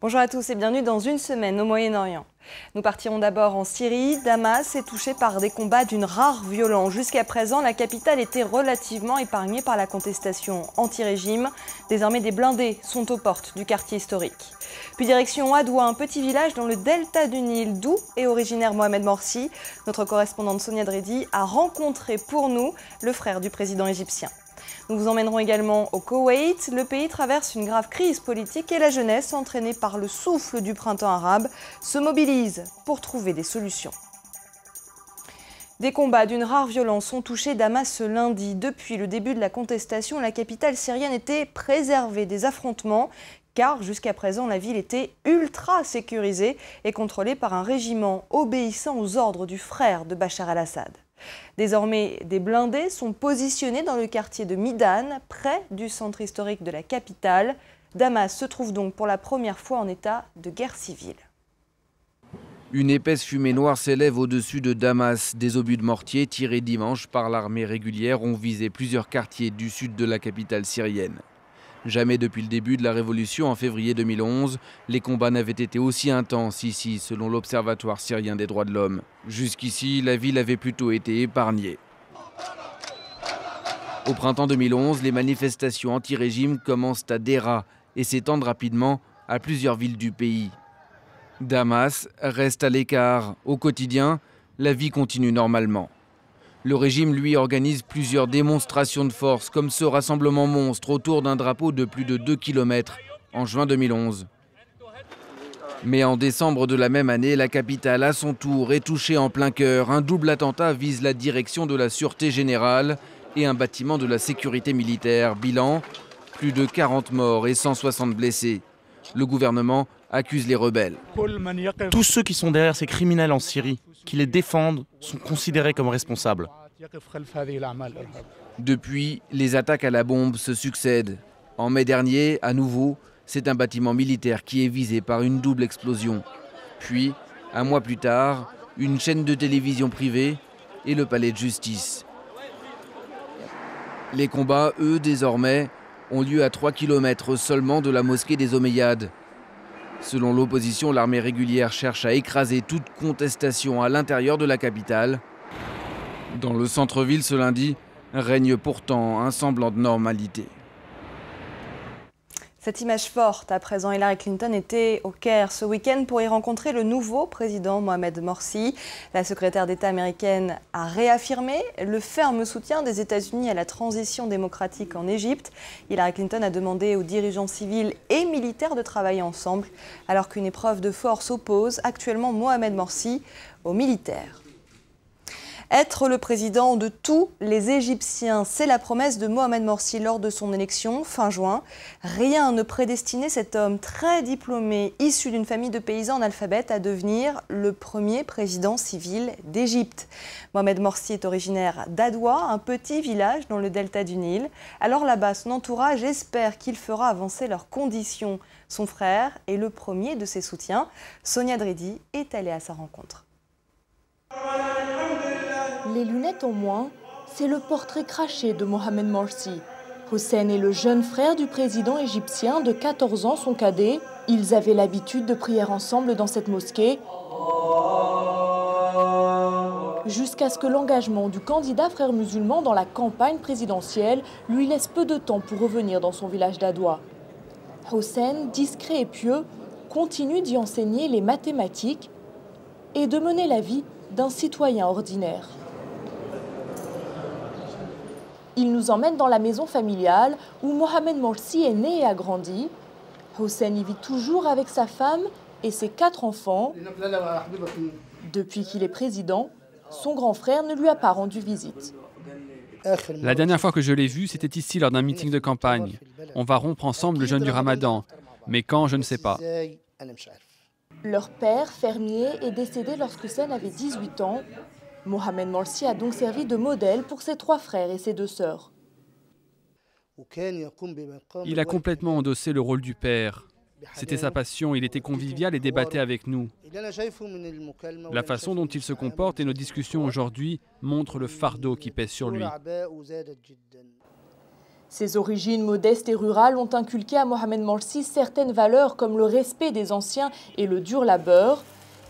Bonjour à tous et bienvenue dans une semaine au Moyen-Orient. Nous partirons d'abord en Syrie. Damas est touché par des combats d'une rare violence. Jusqu'à présent, la capitale était relativement épargnée par la contestation anti-régime. Désormais, des blindés sont aux portes du quartier historique. Puis direction Adwa, un petit village dans le delta du Nil, d'où est originaire Mohamed Morsi. Notre correspondante Sonia Dredi a rencontré pour nous le frère du président égyptien. Nous vous emmènerons également au Koweït. Le pays traverse une grave crise politique et la jeunesse, entraînée par le souffle du printemps arabe, se mobilise pour trouver des solutions. Des combats d'une rare violence ont touché Damas ce lundi. Depuis le début de la contestation, la capitale syrienne était préservée des affrontements, car jusqu'à présent, la ville était ultra sécurisée et contrôlée par un régiment obéissant aux ordres du frère de Bachar al-Assad. Désormais, des blindés sont positionnés dans le quartier de Midan, près du centre historique de la capitale. Damas se trouve donc pour la première fois en état de guerre civile. Une épaisse fumée noire s'élève au-dessus de Damas. Des obus de mortier tirés dimanche par l'armée régulière ont visé plusieurs quartiers du sud de la capitale syrienne. Jamais depuis le début de la révolution en février 2011, les combats n'avaient été aussi intenses ici, selon l'Observatoire syrien des droits de l'homme. Jusqu'ici, la ville avait plutôt été épargnée. Au printemps 2011, les manifestations anti-régime commencent à Deraa et s'étendent rapidement à plusieurs villes du pays. Damas reste à l'écart. Au quotidien, la vie continue normalement. Le régime, lui, organise plusieurs démonstrations de force, comme ce rassemblement monstre autour d'un drapeau de plus de 2 km en juin 2011. Mais en décembre de la même année, la capitale, à son tour, est touchée en plein cœur. Un double attentat vise la direction de la Sûreté générale et un bâtiment de la sécurité militaire. Bilan, plus de 40 morts et 160 blessés. Le gouvernement accuse les rebelles. Tous ceux qui sont derrière ces criminels en Syrie, qui les défendent, sont considérés comme responsables. Depuis, les attaques à la bombe se succèdent. En mai dernier, à nouveau, c'est un bâtiment militaire qui est visé par une double explosion. Puis, un mois plus tard, une chaîne de télévision privée et le palais de justice. Les combats, eux, désormais, ont lieu à 3 km seulement de la mosquée des Omeyyades. Selon l'opposition, l'armée régulière cherche à écraser toute contestation à l'intérieur de la capitale. Dans le centre-ville ce lundi, règne pourtant un semblant de normalité. Cette image forte, à présent, Hillary Clinton était au Caire ce week-end pour y rencontrer le nouveau président Mohamed Morsi. La secrétaire d'État américaine a réaffirmé le ferme soutien des États-Unis à la transition démocratique en Égypte. Hillary Clinton a demandé aux dirigeants civils et militaires de travailler ensemble, alors qu'une épreuve de force oppose actuellement Mohamed Morsi aux militaires. Être le président de tous les Égyptiens, c'est la promesse de Mohamed Morsi lors de son élection fin juin. Rien ne prédestinait cet homme très diplômé, issu d'une famille de paysans analphabètes, à devenir le premier président civil d'Égypte. Mohamed Morsi est originaire d'Adwa, un petit village dans le delta du Nil. Alors là-bas, son entourage espère qu'il fera avancer leurs conditions. Son frère est le premier de ses soutiens. Sonia Dredi est allée à sa rencontre. Les lunettes en moins, c'est le portrait craché de Mohamed Morsi. Hossein est le jeune frère du président égyptien, de 14 ans, son cadet. Ils avaient l'habitude de prier ensemble dans cette mosquée, jusqu'à ce que l'engagement du candidat frère musulman dans la campagne présidentielle lui laisse peu de temps pour revenir dans son village d'Adwa. Hossein, discret et pieux, continue d'y enseigner les mathématiques et de mener la vie d'un citoyen ordinaire. Il nous emmène dans la maison familiale où Mohamed Morsi est né et a grandi. Hossein y vit toujours avec sa femme et ses 4 enfants. Depuis qu'il est président, son grand frère ne lui a pas rendu visite. La dernière fois que je l'ai vu, c'était ici lors d'un meeting de campagne. On va rompre ensemble le jeûne du Ramadan. Mais quand, je ne sais pas. Leur père, fermier, est décédé lorsque Hossein avait 18 ans. Mohamed Morsi a donc servi de modèle pour ses 3 frères et ses 2 sœurs. Il a complètement endossé le rôle du père. C'était sa passion, il était convivial et débattait avec nous. La façon dont il se comporte et nos discussions aujourd'hui montrent le fardeau qui pèse sur lui. Ses origines modestes et rurales ont inculqué à Mohamed Morsi certaines valeurs comme le respect des anciens et le dur labeur.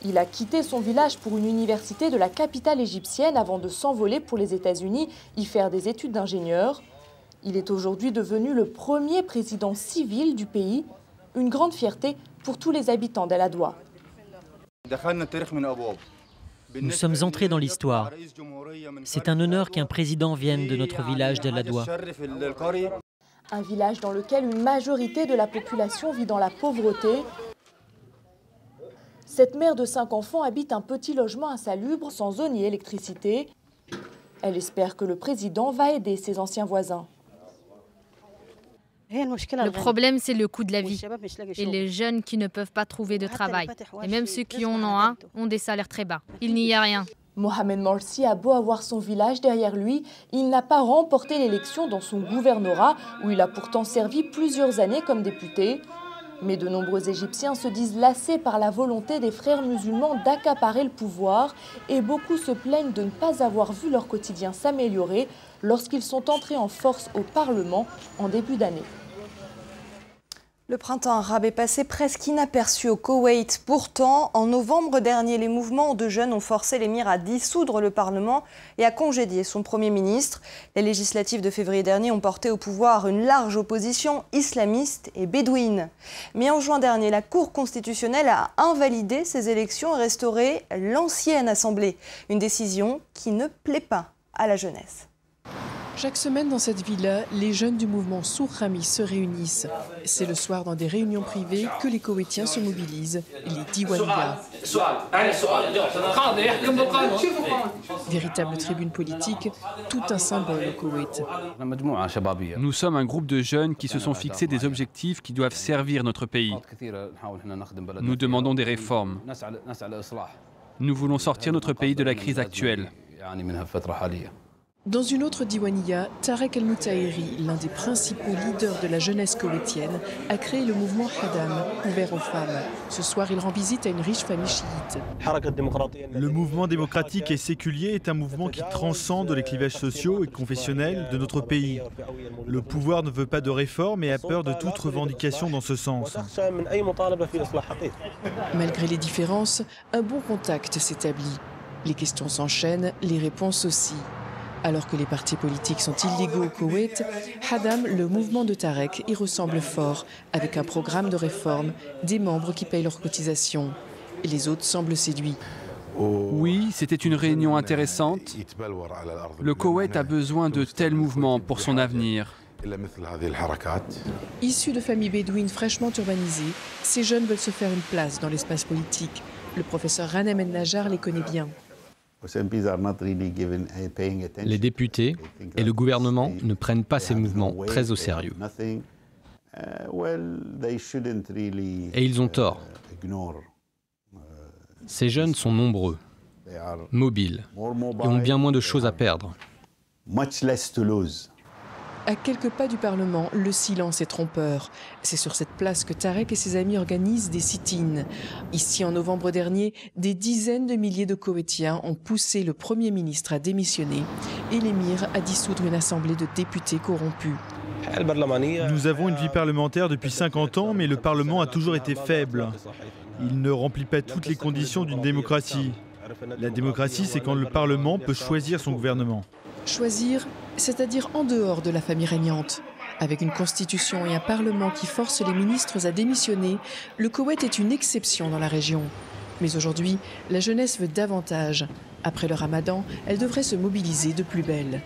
Il a quitté son village pour une université de la capitale égyptienne avant de s'envoler pour les États-Unis, y faire des études d'ingénieur. Il est aujourd'hui devenu le premier président civil du pays, une grande fierté pour tous les habitants d'El Adwa. Nous sommes entrés dans l'histoire. C'est un honneur qu'un président vienne de notre village d'El Adwa. Un village dans lequel une majorité de la population vit dans la pauvreté. Cette mère de 5 enfants habite un petit logement insalubre, sans eau ni électricité. Elle espère que le président va aider ses anciens voisins. Le problème, c'est le coût de la vie et les jeunes qui ne peuvent pas trouver de travail. Et même ceux qui en ont un ont des salaires très bas. Il n'y a rien. Mohamed Morsi a beau avoir son village derrière lui, il n'a pas remporté l'élection dans son gouvernorat où il a pourtant servi plusieurs années comme député. Mais de nombreux Égyptiens se disent lassés par la volonté des frères musulmans d'accaparer le pouvoir et beaucoup se plaignent de ne pas avoir vu leur quotidien s'améliorer lorsqu'ils sont entrés en force au Parlement en début d'année. Le printemps arabe est passé presque inaperçu au Koweït. Pourtant, en novembre dernier, les mouvements de jeunes ont forcé l'émir à dissoudre le Parlement et à congédier son Premier ministre. Les législatives de février dernier ont porté au pouvoir une large opposition islamiste et bédouine. Mais en juin dernier, la Cour constitutionnelle a invalidé ces élections et restauré l'ancienne Assemblée. Une décision qui ne plaît pas à la jeunesse. Chaque semaine dans cette villa, les jeunes du mouvement Souk Rami se réunissent. C'est le soir dans des réunions privées que les Koweïtiens se mobilisent, les Diwaniyas. Véritable tribune politique, tout un symbole au Koweït. Nous sommes un groupe de jeunes qui se sont fixés des objectifs qui doivent servir notre pays. Nous demandons des réformes. Nous voulons sortir notre pays de la crise actuelle. Dans une autre Diwaniya, Tarek El-Moutaïri, l'un des principaux leaders de la jeunesse koweïtienne, a créé le mouvement Hadam, ouvert aux femmes. Ce soir, il rend visite à une riche famille chiite. Le mouvement démocratique et séculier est un mouvement qui transcende les clivages sociaux et confessionnels de notre pays. Le pouvoir ne veut pas de réforme et a peur de toute revendication dans ce sens. Malgré les différences, un bon contact s'établit. Les questions s'enchaînent, les réponses aussi. Alors que les partis politiques sont illégaux au Koweït, Hadam, le mouvement de Tarek, y ressemble fort, avec un programme de réforme, des membres qui payent leurs cotisations. Et les autres semblent séduits. Oui, c'était une réunion intéressante. Le Koweït a besoin de tels mouvements pour son avenir. Issus de familles bédouines fraîchement urbanisées, ces jeunes veulent se faire une place dans l'espace politique. Le professeur Ranem El-Najjar les connaît bien. Les députés et le gouvernement ne prennent pas ces mouvements très au sérieux. Et ils ont tort. Ces jeunes sont nombreux, mobiles, et ont bien moins de choses à perdre. À quelques pas du Parlement, le silence est trompeur. C'est sur cette place que Tarek et ses amis organisent des sit-ins. Ici, en novembre dernier, des dizaines de milliers de Koweïtiens ont poussé le Premier ministre à démissionner et l'émir à dissoudre une assemblée de députés corrompus. Nous avons une vie parlementaire depuis 50 ans, mais le Parlement a toujours été faible. Il ne remplit pas toutes les conditions d'une démocratie. La démocratie, c'est quand le Parlement peut choisir son gouvernement. Choisir, c'est-à-dire en dehors de la famille régnante. Avec une constitution et un parlement qui forcent les ministres à démissionner, le Koweït est une exception dans la région. Mais aujourd'hui, la jeunesse veut davantage. Après le ramadan, elle devrait se mobiliser de plus belle.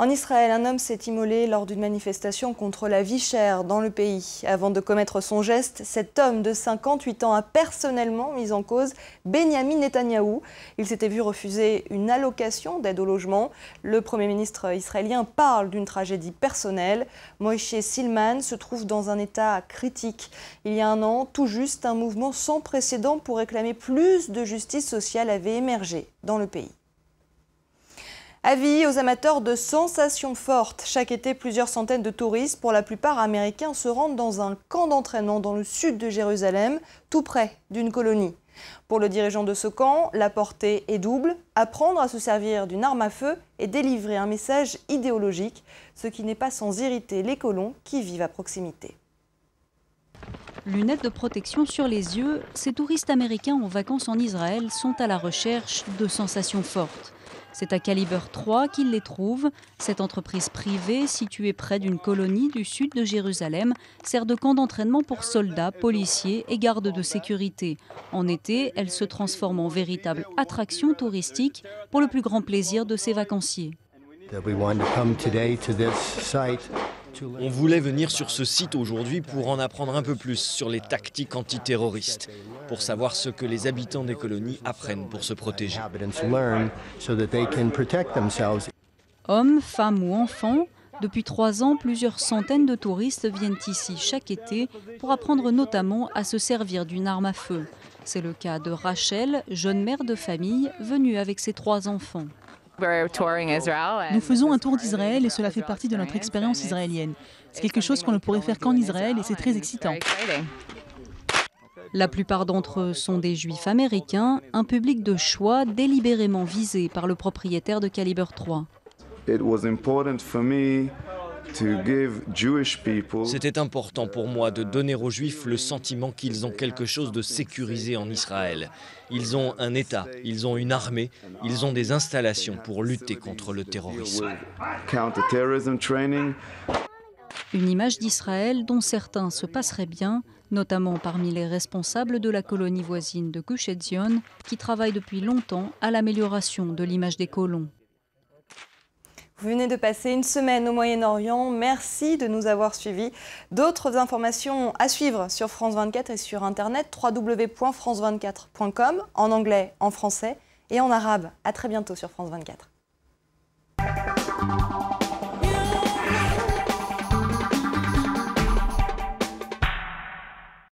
En Israël, un homme s'est immolé lors d'une manifestation contre la vie chère dans le pays. Avant de commettre son geste, cet homme de 58 ans a personnellement mis en cause Benyamin Netanyahou. Il s'était vu refuser une allocation d'aide au logement. Le Premier ministre israélien parle d'une tragédie personnelle. Moïse Silman se trouve dans un état critique. Il y a un an, tout juste, un mouvement sans précédent pour réclamer plus de justice sociale avait émergé dans le pays. Avis aux amateurs de sensations fortes. Chaque été, plusieurs centaines de touristes, pour la plupart américains, se rendent dans un camp d'entraînement dans le sud de Jérusalem, tout près d'une colonie. Pour le dirigeant de ce camp, la portée est double, apprendre à se servir d'une arme à feu et délivrer un message idéologique, ce qui n'est pas sans irriter les colons qui vivent à proximité. Lunettes de protection sur les yeux, ces touristes américains en vacances en Israël sont à la recherche de sensations fortes. C'est à Caliber 3 qu'ils les trouvent. Cette entreprise privée, située près d'une colonie du sud de Jérusalem, sert de camp d'entraînement pour soldats, policiers et gardes de sécurité. En été, elle se transforme en véritable attraction touristique pour le plus grand plaisir de ses vacanciers. On voulait venir sur ce site aujourd'hui pour en apprendre un peu plus sur les tactiques antiterroristes, pour savoir ce que les habitants des colonies apprennent pour se protéger. Hommes, femmes ou enfants, depuis 3 ans, plusieurs centaines de touristes viennent ici chaque été pour apprendre notamment à se servir d'une arme à feu. C'est le cas de Rachel, jeune mère de famille, venue avec ses 3 enfants. Nous faisons un tour d'Israël et cela fait partie de notre expérience israélienne. C'est quelque chose qu'on ne pourrait faire qu'en Israël et c'est très excitant. La plupart d'entre eux sont des juifs américains, un public de choix délibérément visé par le propriétaire de Caliber 3. C'était important pour moi de donner aux Juifs le sentiment qu'ils ont quelque chose de sécurisé en Israël. Ils ont un État, ils ont une armée, ils ont des installations pour lutter contre le terrorisme. Une image d'Israël dont certains se passeraient bien, notamment parmi les responsables de la colonie voisine de Gush Etzion, qui travaillent depuis longtemps à l'amélioration de l'image des colons. Vous venez de passer une semaine au Moyen-Orient. Merci de nous avoir suivis. D'autres informations à suivre sur France 24 et sur Internet, www.france24.com, en anglais, en français et en arabe. À très bientôt sur France 24.